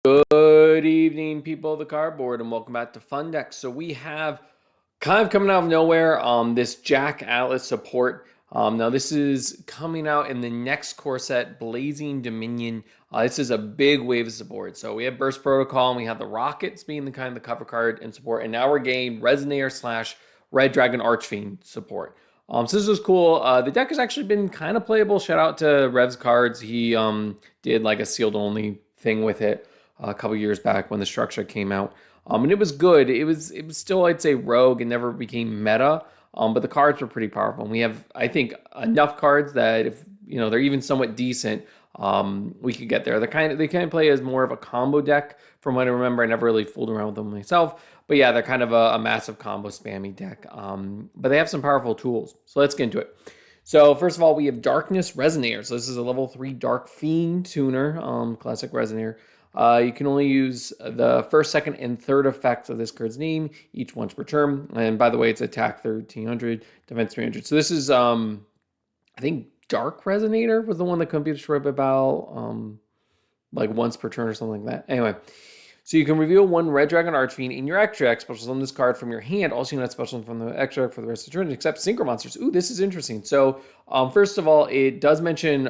Good evening, people of the cardboard, and welcome back to Fun Deck. So we have kind of coming out of nowhere, this Jack Atlas support. Now this is coming out in the next core set, Blazing Dominion. This is a big wave of support. So we have Burst Protocol, and we have the Rockets being the kind of the cover card and support, and now we're getting Resonator slash Red Dragon Archfiend support. So this is cool. The deck has actually been kind of playable. Shout out to Rev's Cards. He did like a sealed only thing with it a couple years back when the structure came out. And it was good. It was still, I'd say, rogue and never became meta. But the cards were pretty powerful. And we have, I think, enough cards that if they're even somewhat decent, we could get there. They kind of play as more of a combo deck. From what I remember, I never really fooled around with them myself. But yeah, they're kind of a massive combo spammy deck. But they have some powerful tools. So let's get into it. So first of all, we have Darkness Resonator. So this is a level 3 Dark Fiend tuner, classic Resonator. You can only use the first, second, and third effects of this card's name, each once per turn. And by the way, it's attack 1300, defense 300. So this is, I think, Dark Resonator was the one that couldn't be destroyed by battle, like once per turn or something like that. Anyway, so you can reveal one Red Dragon Archfiend in your extra deck, special summon this card from your hand. Also, you can special summon from the extra deck for the rest of the turn, except Synchro Monsters. Ooh, this is interesting. So, first of all, it does mention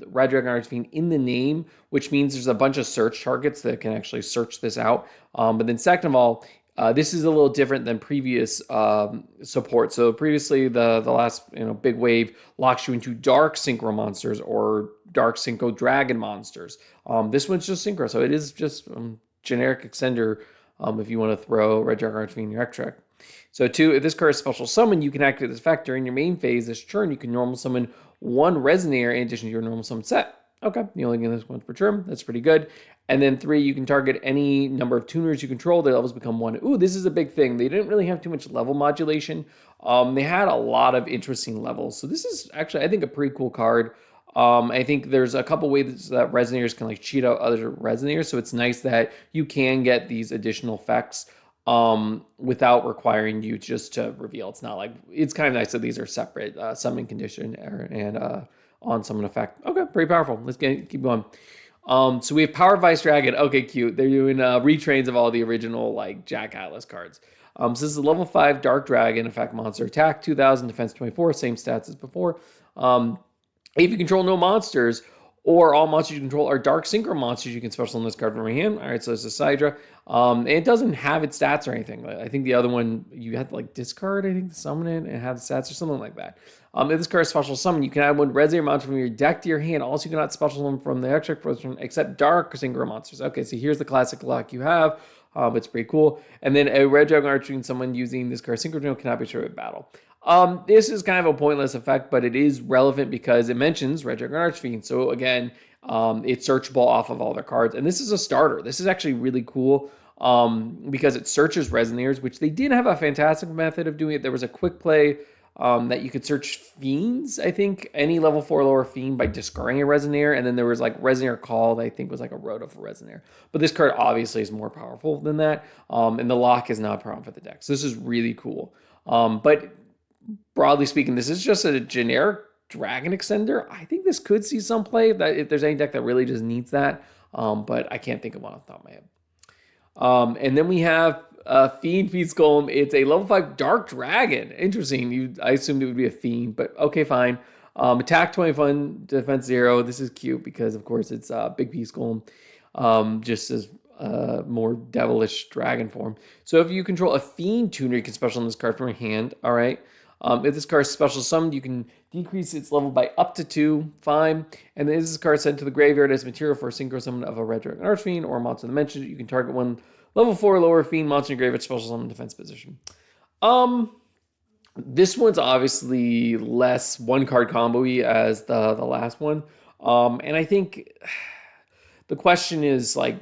Red Dragon Archfiend in the name, which means there's a bunch of search targets that can actually search this out. But then second of all, this is a little different than previous support. So previously, the last big wave locks you into Dark Synchro Monsters or Dark Synchro Dragon Monsters. This one's just Synchro, so it is just generic extender if you want to throw Red Dragon Archfiend in your extra deck. So two, if this card is special summon, you can activate this effect during your main phase this turn. You can normal summon one Resonator in addition to your normal summon set. Okay, you only get this once per turn. That's pretty good. And then three, you can target any number of tuners you control. Their levels become one. Ooh, this is a big thing. They didn't really have too much level modulation. They had a lot of interesting levels. So this is actually, I think, a pretty cool card. I think there's a couple ways that Resonators can like cheat out other Resonators. So it's nice that you can get these additional effects without requiring you just to reveal. It's not like, it's kind of nice that these are separate summon condition and on summon effect. Okay, pretty powerful. Let's keep going. So we have Power Vice Dragon. Okay, cute. They're doing retrains of all the original like Jack Atlas cards. So this is a level 5 Dark Dragon effect monster. Attack 2000, defense 24, same stats as before. If you control no monsters, or all monsters you control are Dark Synchro monsters, you can special summon this card from your hand. All right, so it's a Sidra. And it doesn't have its stats or anything. I think the other one, you had to like discard, I think, to summon it and have the stats or something like that. If this card is special summon, you can add one Resonator monster from your deck to your hand. Also, you cannot special summon from the extra position except Dark Synchro monsters. Okay, so here's the classic lock you have. It's pretty cool. And then a Red Dragon Archfiend, someone using this card Synchro cannot be destroyed in battle. This is kind of a pointless effect, but it is relevant because it mentions Red Dragon Archfiend. So again, it's searchable off of all their cards. And this is a starter. This is actually really cool because it searches Resonators, which they did have a fantastic method of doing it. There was a quick play that you could search Fiends, I think, any level 4 lower Fiend by discarding a Resonator. And then there was like Resonator Call that I think was like a Rhoda for Resonator. But this card obviously is more powerful than that. And the lock is not a problem for the deck. So this is really cool. But broadly speaking, this is just a generic Dragon Extender. I think this could see some play if there's any deck that really just needs that. But I can't think of one off the top of my head. And then we have Fiend Feast Golem. It's a level 5 Dark Dragon. Interesting. I assumed it would be a Fiend, but okay, fine. Attack 21, defense 0. This is cute because, of course, it's Big Feast Golem. Just as more devilish dragon form. So if you control a Fiend tuner, you can special summon this card from your hand. All right. If this card is special summoned, you can decrease its level by up to 2. Fine. And then this card sent to the graveyard as material for a synchro summon of a Red Dragon Archfiend or a monster that mentioned you can target one level 4 lower Fiend monster in graveyard special summon defense position. This one's obviously less one card combo-y as the last one. And I think the question is like,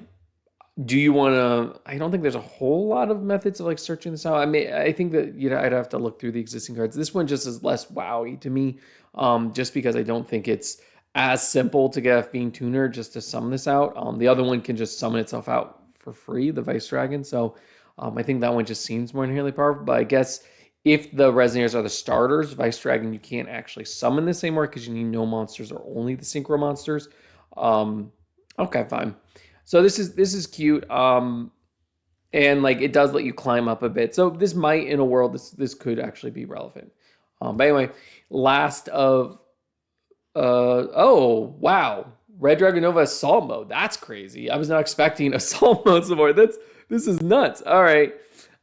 do you want to? I don't think there's a whole lot of methods of like searching this out. I mean, I think that I'd have to look through the existing cards. This one just is less wowy to me, just because I don't think it's as simple to get a Fiend Tuner just to summon this out. The other one can just summon itself out for free, the Vice Dragon. So I think that one just seems more inherently powerful. But I guess if the Resonators are the starters, Vice Dragon, you can't actually summon this anymore because you need no monsters or only the Synchro monsters. Okay, fine. So this is cute. And like it does let you climb up a bit. So this might, in a world, this could actually be relevant. But anyway, last of oh wow, Red Dragon Nova Assault Mode. That's crazy. I was not expecting Assault Mode support. This is nuts. All right.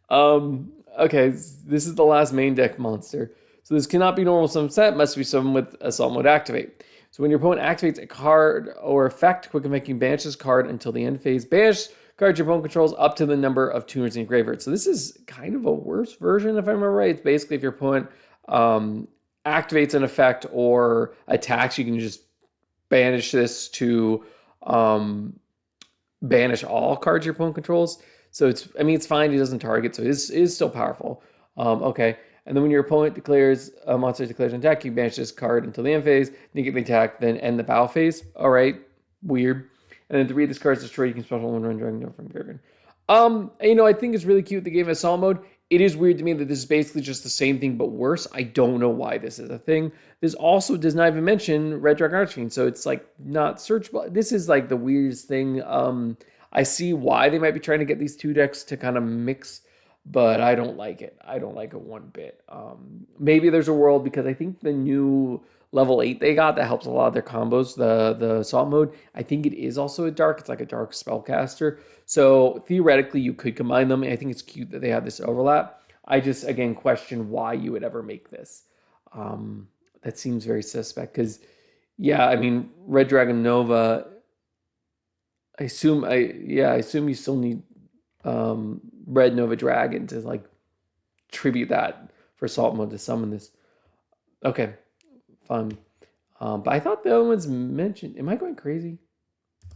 Okay, this is the last main deck monster. So this cannot be normal summon set. Must be summoned with Assault Mode activate. So when your opponent activates a card or effect, quick making banish this card until the end phase. Banish cards your opponent controls up to the number of tuners in your graveyard. So this is kind of a worse version, if I remember right. It's basically if your opponent activates an effect or attacks, you can just banish this to banish all cards your opponent controls. So it's fine. It doesn't target, so it is still powerful. Okay. And then when your opponent declares a monster declares an attack, you banish this card until the end phase, negate the attack, then end the battle phase. All right, weird. And then 3 of this card is destroyed. You can special one run Dragon from graveyard. I think it's really cute. They gave us Assault Mode. It is weird to me that this is basically just the same thing but worse. I don't know why this is a thing. This also does not even mention Red Dragon Archfiend, so it's like not searchable. This is like the weirdest thing. I see why they might be trying to get these two decks to kind of mix, but I don't like it. I don't like it one bit. Maybe there's a world, because I think the new level 8 they got that helps a lot of their combos, the Assault Mode, I think it is also a dark. It's like a dark spellcaster. So theoretically, you could combine them. And I think it's cute that they have this overlap. I just, again, question why you would ever make this. That seems very suspect because, yeah, I mean, Red Dragon Nova, I assume you still need Red Nova Dragon to like tribute that for Assault Mode to summon this. Okay, fun. But I thought the other ones mentioned. Am I going crazy?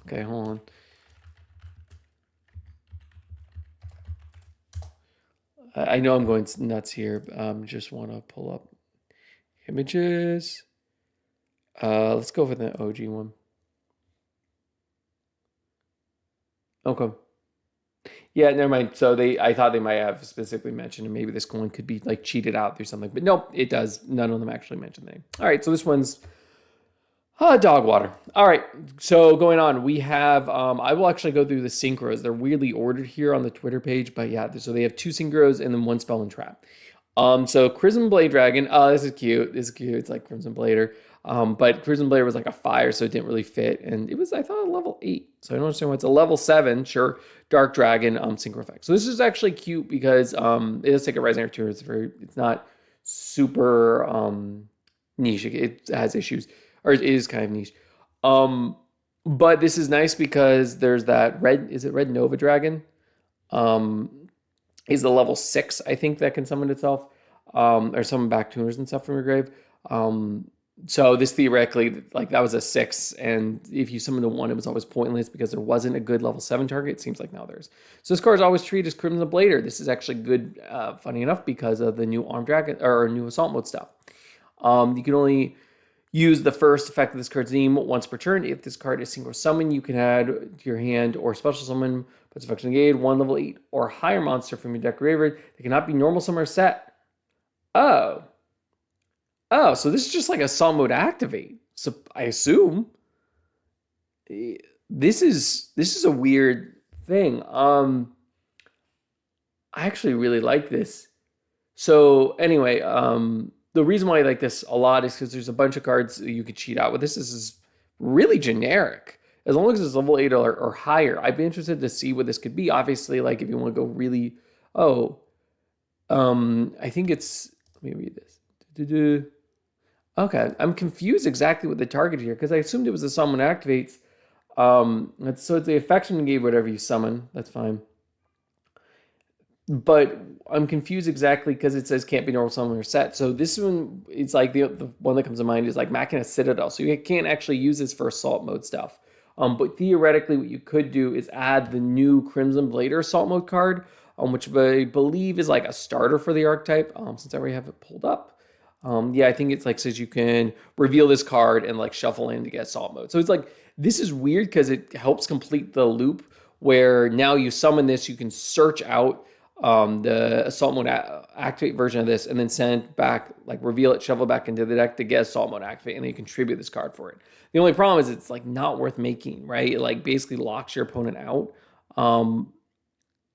Okay, hold on. I know I'm going nuts here. Just want to pull up images. Let's go for the OG one. Okay. Yeah, never mind. So I thought they might have specifically mentioned, and maybe this coin could be like cheated out through something, but nope, it does. None of them actually mention the name. All right, so this one's dog water. All right, so going on, we have, I will actually go through the synchros. They're weirdly ordered here on the Twitter page, but yeah, so they have 2 synchros and then 1 spell and trap. So Crimson Blade Dragon, this is cute. This is cute. It's like Crimson Blader. But Crimson Blader was like a fire, so it didn't really fit. And it was, I thought, a level 8. So I don't understand why it's a level 7, sure, Dark Dragon synchro effect. So this is actually cute because it does take a Rising Air 2. It's not super niche. It has issues, or it is kind of niche. But this is nice because there's that Red Nova Dragon? Is the level 6, I think, that can summon itself, or summon back tuners and stuff from your grave. So this theoretically, like that was a 6, and if you summoned a 1, it was always pointless because there wasn't a good level 7 target. It seems like now there's. So this card is always treated as Crimson Blader. This is actually good, funny enough, because of the new Armed Dragon or new Assault Mode stuff. You can only use the first effect of this card's name once per turn. If this card is synchro summon, you can add to your hand or special summon, puts effect negate, 1 level 8 or higher monster from your deck graveyard. They cannot be normal summon or set. Oh, so this is just like a Assault Mode activate. So I assume this is a weird thing. I actually really like this. So anyway, the reason why I like this a lot is because there's a bunch of cards you could cheat out with. This is really generic. As long as it's level 8 or higher, I'd be interested to see what this could be. Obviously, like if you want to go really, I think it's, let me read this. Okay, I'm confused exactly with the target here because I assumed it was the summon activates. So it's the affection gave whatever you summon. That's fine. But I'm confused exactly because it says can't be normal summon or set. So this one, it's like the one that comes to mind is like Machina Citadel. So you can't actually use this for Assault Mode stuff. But theoretically, what you could do is add the new Crimson Blader Assault Mode card, which I believe is like a starter for the archetype. Since I already have it pulled up. Yeah, I think it's like says you can reveal this card and like shuffle in to get Assault Mode. So it's like, this is weird because it helps complete the loop where now you summon this, you can search out the assault mode activate version of this, and then send back, like reveal it, shovel back into the deck to get assault mode activate, and then you contribute this card for it. The only problem is it's like not worth making, right? It like basically locks your opponent out.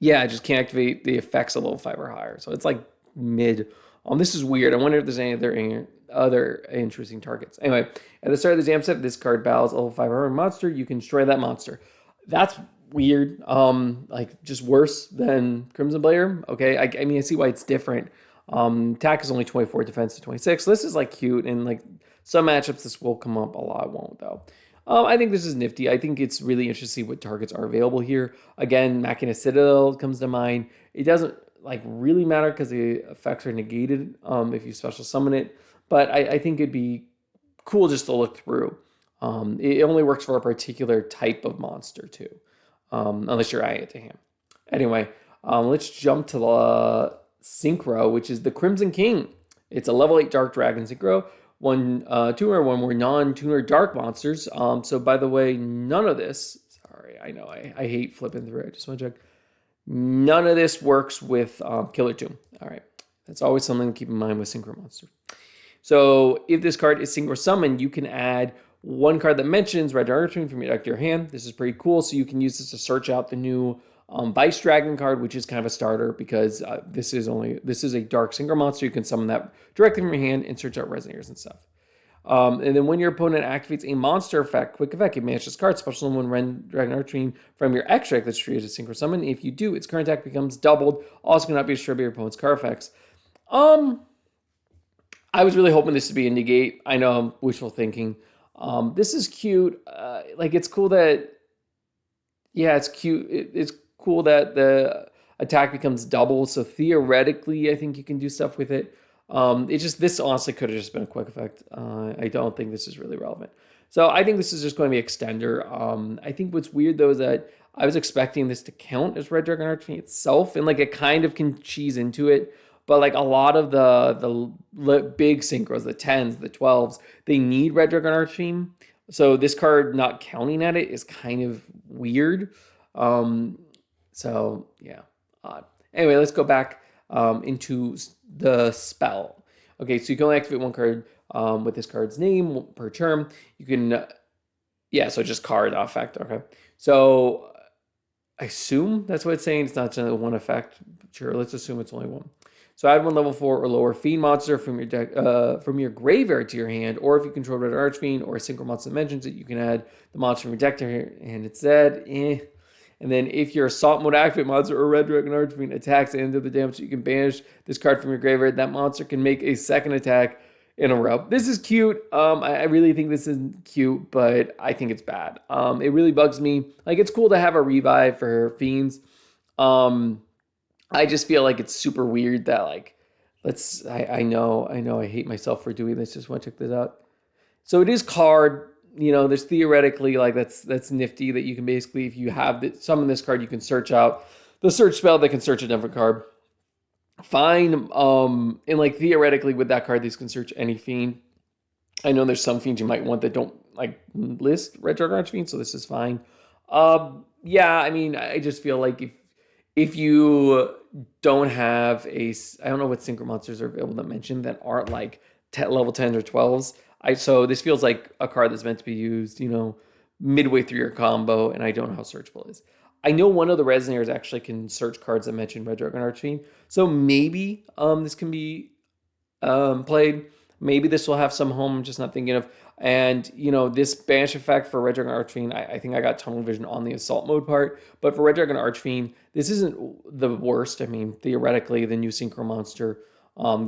Yeah, I just can't activate the effects of level 5 or higher. So it's like mid. This is weird. I wonder if there's any other interesting targets. Anyway, at the start of the jam set, this card battles a level 5 or higher monster. You can destroy that monster. That's weird. Like just worse than Crimson Blair. Okay, I mean I see why it's different. Attack is only 24, defense is 26. So this is like cute, and like some matchups this will come up. A lot won't though. I think this is nifty. I think it's really interesting to see what targets are available here. Again, Machina Citadel comes to mind. It doesn't like really matter because the effects are negated if you special summon it. But I think it'd be cool just to look through. It only works for a particular type of monster too, unless you're adding it to hand. Anyway, let's jump to the Synchro, which is the Crimson King. It's a level 8 Dark Dragon Synchro. One tuner, one more non-tuner dark monsters. So by the way, none of this, sorry, I know I hate flipping through it. I just want to check. None of this works with Killer Tomb. All right. That's always something to keep in mind with Synchro Monster. So if this card is Synchro Summoned, you can add one card that mentions Red Archfiend from your deck to your hand. This is pretty cool. So you can use this to search out the new Vice Dragon card, which is kind of a starter because this is a dark Synchro monster. You can summon that directly from your hand and search out Resonators and stuff. And then when your opponent activates a monster effect, quick effect, you manage this card, special summon Red Dragon Archfiend from your extract that's treated as a Synchro Summon. If you do, its current attack becomes doubled. Also cannot be destroyed by your opponent's card effects. I was really hoping this to be a negate. I know I'm wishful thinking. This is cute. Like it's cool that, yeah, it's cute. It's cool that the attack becomes double. So theoretically, I think you can do stuff with it. This honestly could have just been a quick effect. I don't think this is really relevant. So I think this is just going to be extender. I think what's weird though is that I was expecting this to count as Red Dragon Archfiend itself, and like it kind of can cheese into it. But like a lot of the big synchros, the 10s, the 12s, they need Red Dragon Archfiend. So this card not counting at it is kind of weird. So yeah, odd. Anyway, let's go back into the spell. Okay, so you can only activate one card with this card's name per turn. You can, so just card effect. Okay, so I assume that's what it's saying. It's not just one effect. Sure, let's assume it's only one. So add one level 4 or lower fiend monster from your deck, from your graveyard to your hand, or if you control Red Archfiend or a Synchro monster that mentions it, you can add the monster from your deck to your hand instead. And then if your assault mode activate monster or Red Dragon Archfiend attacks and do the damage, you can banish this card from your graveyard. That monster can make a second attack in a row. This is cute. I really think this is cute, but I think it's bad. It really bugs me. Like it's cool to have a revive for fiends. I just feel like it's super weird that like, I know I hate myself for doing this. Just want to check this out. So it is card, there's theoretically like that's nifty that you can basically, if you have summon this card, you can search out the search spell that can search a different card. Fine. And like theoretically with that card, these can search any fiend. I know there's some fiends you might want that don't like list Red Dragon Archfiend, so this is fine. Yeah, I mean, I just feel like if you don't have I don't know what synchro monsters are available that mention that aren't like level 10s or 12s. So this feels like a card that's meant to be used, midway through your combo, and I don't know how searchable it is. I know one of the Resonators actually can search cards that mention Red Dragon Archfiend, so maybe this can be played. Maybe this will have some home I'm just not thinking of. And, this banish effect for Red Dragon Archfiend, I think I got tunnel vision on the assault mode part. But for Red Dragon Archfiend, this isn't the worst. I mean, theoretically, the new synchro monster,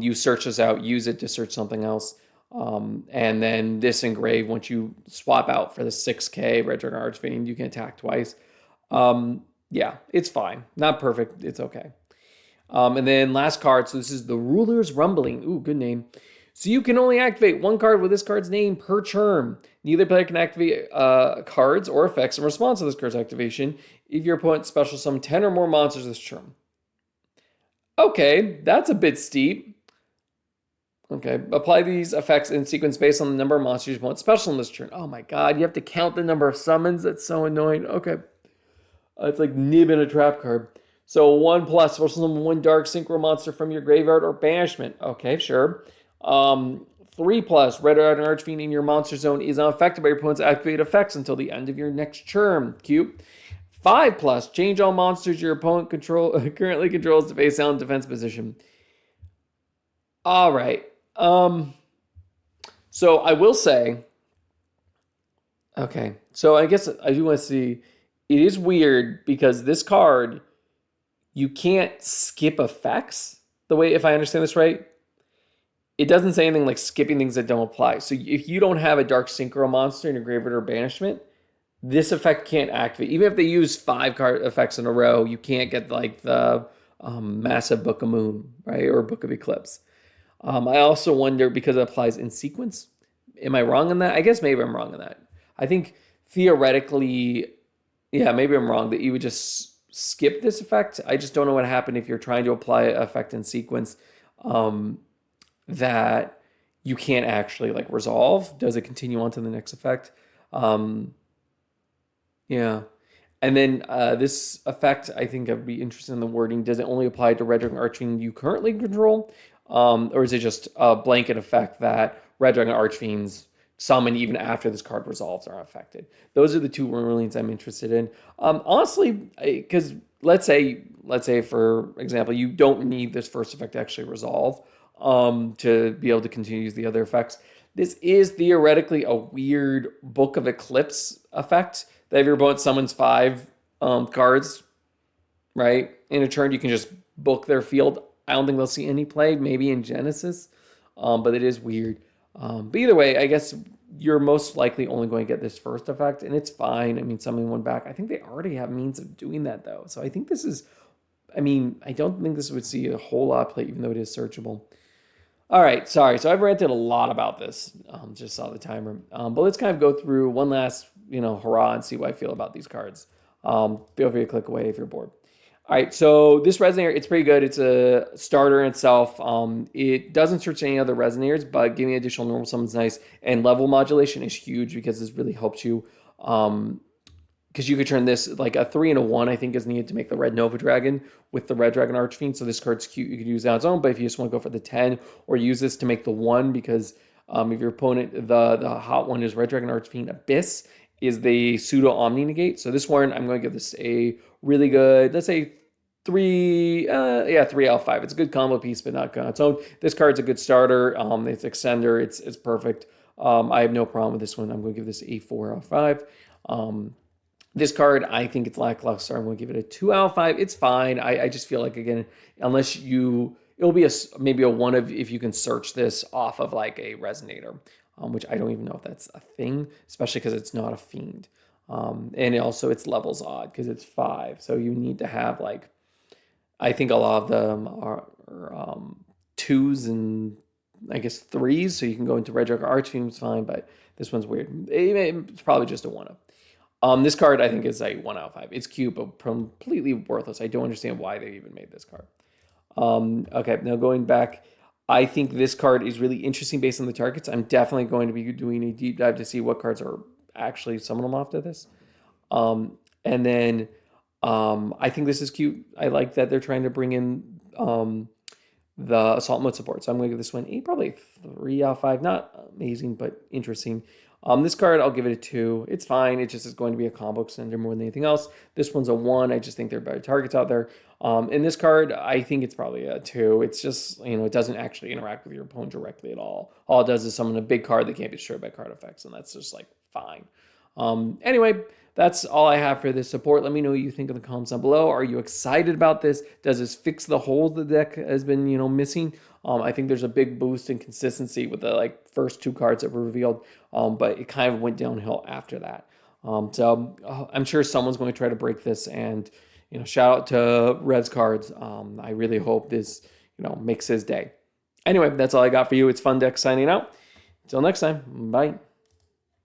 you search this out, use it to search something else. And then this engrave, once you swap out for the 6K Red Dragon Archfiend, you can attack twice. Yeah, it's fine. Not perfect. It's okay. And then last card. So this is the Ruler's Rumbling. Ooh, good name. So you can only activate one card with this card's name per turn. Neither player can activate cards or effects in response to this card's activation if your opponent special summon 10 or more monsters this turn. Okay, that's a bit steep. Okay, apply these effects in sequence based on the number of monsters you want special in this turn. Oh my god, you have to count the number of summons. That's so annoying. Okay. It's like nib in a trap card. So 1+, special summon one dark synchro monster from your graveyard or banishment. Okay, sure. 3+, red dragon archfiend in your monster zone is unaffected by your opponent's activated effects until the end of your next turn. Cute. 5+, change all monsters your opponent currently controls to face down defense position. All right. So I will say, okay. So I guess I do want to see. It is weird because this card, you can't skip effects. The way, if I understand this right, it doesn't say anything like skipping things that don't apply. So if you don't have a dark synchro monster in your graveyard or banishment, this effect can't activate. Even if they use 5 card effects in a row, you can't get like the massive Book of Moon, right? Or Book of Eclipse. I also wonder, because it applies in sequence, am I wrong on that? I guess maybe I'm wrong on that. I think theoretically, yeah, maybe I'm wrong that you would just skip this effect. I just don't know what happened if you're trying to apply an effect in sequence that you can't actually like resolve. Does it continue on to the next effect? Yeah. And then this effect, I think I'd be interested in the wording. Does it only apply to Red Dragon Archfiend you currently control? Or is it just a blanket effect that Red Dragon Archfiends summon even after this card resolves are affected? Those are the two rulings I'm interested in. Honestly, because let's say for example, you don't need this first effect to actually resolve to be able to continue to use the other effects. This is theoretically a weird Book of Eclipse effect that if your opponent summons 5 cards, right, in a turn, you can just book their field. I don't think they'll see any play, maybe in Genesis, but it is weird. But either way, I guess you're most likely only going to get this first effect, and it's fine. I mean, summoning one back. I think they already have means of doing that, though. So I think this is, I mean, I don't think this would see a whole lot of play, even though it is searchable. All right, sorry. So I've ranted a lot about this. Just saw the timer. But let's kind of go through one last, hurrah and see what I feel about these cards. Feel free to click away if you're bored. All right, so this Resonator, it's pretty good. It's a starter in itself. It doesn't search any other Resonators, but giving additional normal summons nice. And level modulation is huge because this really helps you. Because you could turn this, like a 3 and a 1, I think is needed to make the Red Nova Dragon with the Red Dragon Archfiend. So this card's cute. You could use it on its own, but if you just want to go for the 10 or use this to make the 1, because if your opponent, the hot one is Red Dragon Archfiend Abyss, is the pseudo Omni Negate. So this one, I'm going to give this a really good, let's say 3 out of 5. It's a good combo piece, but not on its own. This card's a good starter. It's Extender. It's perfect. I have no problem with this one. I'm going to give this a 4 out of 5. This card, I think it's lackluster. I'm going to give it a 2 out of 5. It's fine. I just feel like, again, unless it'll be maybe a 1 of if you can search this off of like a Resonator, which I don't even know if that's a thing, especially because it's not a fiend. And also its level's odd because it's 5. So you need to have like, I think a lot of them are 2s and I guess 3s. So you can go into Red Dragon Archfiend, it's fine, but this one's weird. It's probably just a 1 of. This card, I think, is a 1 out of 5. It's cute, but completely worthless. I don't understand why they even made this card. Okay, now going back, I think this card is really interesting based on the targets. I'm definitely going to be doing a deep dive to see what cards are actually summonable after this. And then I think this is cute. I like that they're trying to bring in the Assault Mode support. So I'm going to give this one probably 3 out of 5. Not amazing, but interesting. This card, I'll give it a 2. It's fine. It just is going to be a combo extender more than anything else. This one's a 1. I just think there are better targets out there. And this card, I think it's probably a 2. It's just, it doesn't actually interact with your opponent directly at all. All it does is summon a big card that can't be destroyed by card effects, and that's just, like, fine. Anyway, that's all I have for this support. Let me know what you think in the comments down below. Are you excited about this? Does this fix the holes the deck has been, missing? I think there's a big boost in consistency with the first 2 cards that were revealed, but it kind of went downhill after that. So I'm sure someone's going to try to break this, and shout out to Rev's Cards. I really hope this makes his day. Anyway, that's all I got for you. It's Fun Deck signing out. Until next time, bye.